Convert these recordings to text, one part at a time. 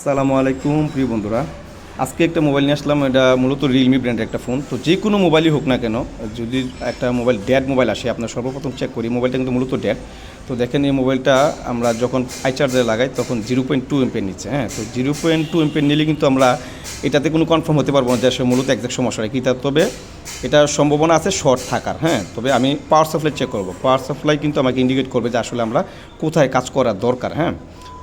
আসসালামু আলাইকুম প্রিয় বন্ধুরা, আজকে একটা মোবাইল নিয়ে আসলাম। এটা মূলত রিয়েলমি ব্র্যান্ডের একটা ফোন। তো যে কোনো মোবাইলই হোক না কেন, যদি একটা মোবাইল ডেড মোবাইল আসে, আপনার সর্বপ্রথম চেক করি মোবাইলটা কিন্তু মূলত ডেড। তো দেখেন এই মোবাইলটা আমরা যখন আই চার্জারে লাগাই তখন 0.2 এমপিয়ার নিচ্ছে। তো 0.2 এমপিয়ার নিলে কিন্তু আমরা এটাতে কোনো কনফার্ম হতে পারবো না যে আসলে মূলত একজ্যাক্ট সমস্যা কি তা, তবে এটার সম্ভাবনা আছে শর্ট থাকার। তবে আমি পাওয়ার সাপ্লাই চেক করবো। পাওয়ার সাপ্লাই কিন্তু আমাকে ইন্ডিকেট করবে যে আসলে আমরা কোথায় কাজ করার দরকার।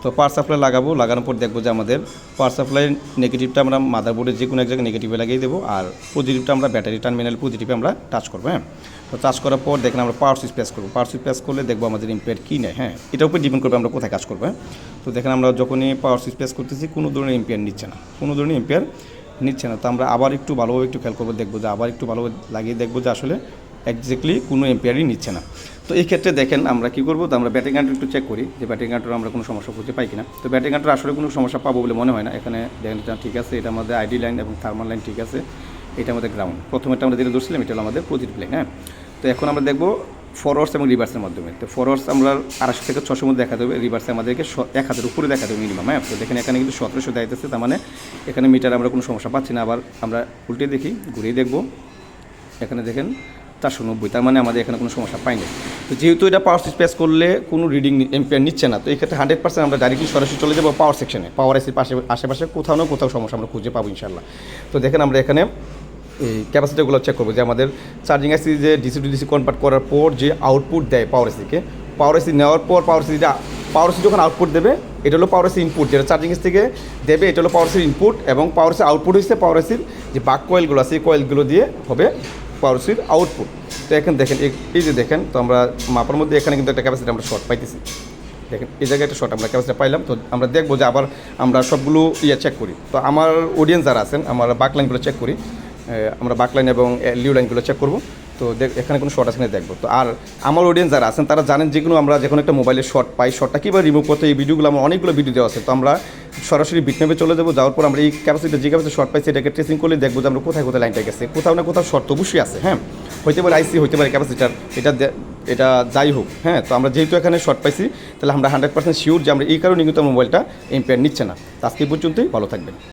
তো পাওয়ার সাপ্লাই লাগাবো, লাগানোর পর দেখবো যে আমাদের পাওয়ার সাপ্লাই নেগেটিভটা আমরা মাদারবোর্ডের যে কোনো এক জায়গায় নেগেটিভে লাগিয়ে দেবো, আর পজিটিভটা আমরা ব্যাটারি টার্মিনাল পজিটিভে আমরা টাচ করবো। তো টাচ করার পর দেখেন আমরা পাওয়ার সুইচ প্রেস করবো। পাওয়ার সুইচ প্রেস করলে দেখবো আমাদের এম্পিয়ার কী নেয়। এটার উপর ডিপেন্ড করবে আমরা কোথায় কাজ করবো। তো দেখেন আমরা যখনই পাওয়ার সুইচ প্রেস করতেছি কোনো ধরনের এম্পিয়ার নিচ্ছে না, কোনো ধরনের এম্পিয়ার নিচ্ছে না। তো আমরা আবার একটু ভালোভাবে একটু খেয়াল করবো, দেখবো যে আবার একটু ভালোভাবে লাগিয়ে দেখবো যে আসলে একজ্যাক্টলি কোনো এম্পিয়ারই নিচ্ছে না। তো এই ক্ষেত্রে দেখেন আমরা কী করবো, তো আমরা ব্যাটারি কাউন্টার একটু চেক করি যে ব্যাটারি কাউন্টার আমরা কোনো সমস্যা খুঁজে পাই কিনা। তো ব্যাটারি কাউন্টার আসলে কোনো সমস্যা পাবো বলে মনে হয় না। এখানে দেখেন এটা ঠিক আছে, এটা আমাদের আইডি লাইন এবং থার্মাল লাইন ঠিক আছে, এটা আমাদের গ্রাউন্ড। প্রথমেটা আমরা যেটা ধরছিলাম এটা হলো আমাদের পজিটিভ লাইন। তো এখন আমরা দেখবো ফরওয়ার্ডস এবং রিভার্সের মাধ্যমে। তো ফরওয়ার্ডস আমরা 250 থেকে 600 মধ্যে দেখা দেবে, রিভার্সে আমাদেরকে 1000 উপরে দেখা দেবে মিনিমাম। তো দেখেন এখানে কিন্তু 1700 দেখাইতেছে, তার মানে এখানে মিটার আমরা কোনো সমস্যা পাচ্ছি না। আবার আমরা উল্টে দেখি, ঘুরিয়ে দেখবো, এখানে দেখেন 490, তার মানে আমাদের এখানে কোনো সমস্যা পাইনি। তো যেহেতু এটা পাওয়ার সুইচ প্রেস করলে কোনো রিডিং এম্পিয়ার নিচ্ছে না, তো এই ক্ষেত্রে 100% আমরা ডাইরেক্টলি সরাসরি চলে যাবো পাওয়ার সেকশনে। পাওয়ার এসির আশেপাশে কোথাও না কোথাও সমস্যা আমরা খুঁজে পাবো ইনশাল্লাহ। তো দেখেন আমরা এখানে এই ক্যাপাসিটিগুলো চেক করবো যে আমাদের চার্জিং এসি যে ডিসি টু ডিসি কনভার্ট করার পর যে আউটপুট দেয় পাওয়ার এসিকে, পাওয়ার এসি নেওয়ার পর পাওয়ার এসি যখন আউটপুট দেবে, এটা হলো পাওয়ার এসি ইনপুট, যেটা চার্জিং এসি থেকে দেবে এটা হলো পাওয়ার এসির ইনপুট, এবং পাওয়ার এসির আউটপুট হচ্ছে পাওয়ার এসির যে বাক কয়েলগুলো আছে এই কয়েলগুলো দিয়ে হবে পাওয়ার এসির আউটপুট। তো এখন দেখেন এই যে দেখেন, তো আমরা মাপার মধ্যে এখানে কিন্তু একটা ক্যাপাসিটি আমরা শর্ট পাইতেছি। দেখেন এই জায়গায় একটা শর্ট আমরা ক্যাপাসিটি পাইলাম। তো আমরা দেখবো যে আবার আমরা সবগুলো চেক করি। তো আমার অডিয়েন্স যারা আছেন, আমরা বাক লাইনগুলো চেক করি, আমরা বাক লাইন এবং লিউ লাইনগুলো চেক করবো। তো এখানে কোনো শর্ট আছে কিনা দেখবো। তো আর আমার অডিয়েন্স যারা আছেন তারা জানেন যে কোনো আমরা যখন একটা মোবাইলের শর্ট পাই, শর্টটা কীভাবে রিমুভ করতে, এই ভিডিওগুলো আমার অনেকগুলো ভিডিও দেওয়া আছে। তো আমরা সরাসরি বিটম্যাপে চলে যাবো, যাওয়ার পর আমরা এই ক্যাপাসিটি যে ক্যাপাসিটি শর্ট পাইছি এটাকে ট্রেসিং করলে দেখবো যে আমরা কোথায় কোথায় লাইনটা গেছে। কোথাও না কোথাও শর্ট অবশ্যই আছে। হইতে পারে আইসি, হইতে পারে ক্যাপাসিটার, এটা যাই হোক। তো আমরা যেহেতু এখানে শর্ট পাইছি, তাহলে আমরা 100% শিওর যে আমরা এই কারণে কিন্তু মোবাইলটা এম্পিয়ার নিচ্ছে না। আজকে পর্যন্তই, ভালো থাকবেন।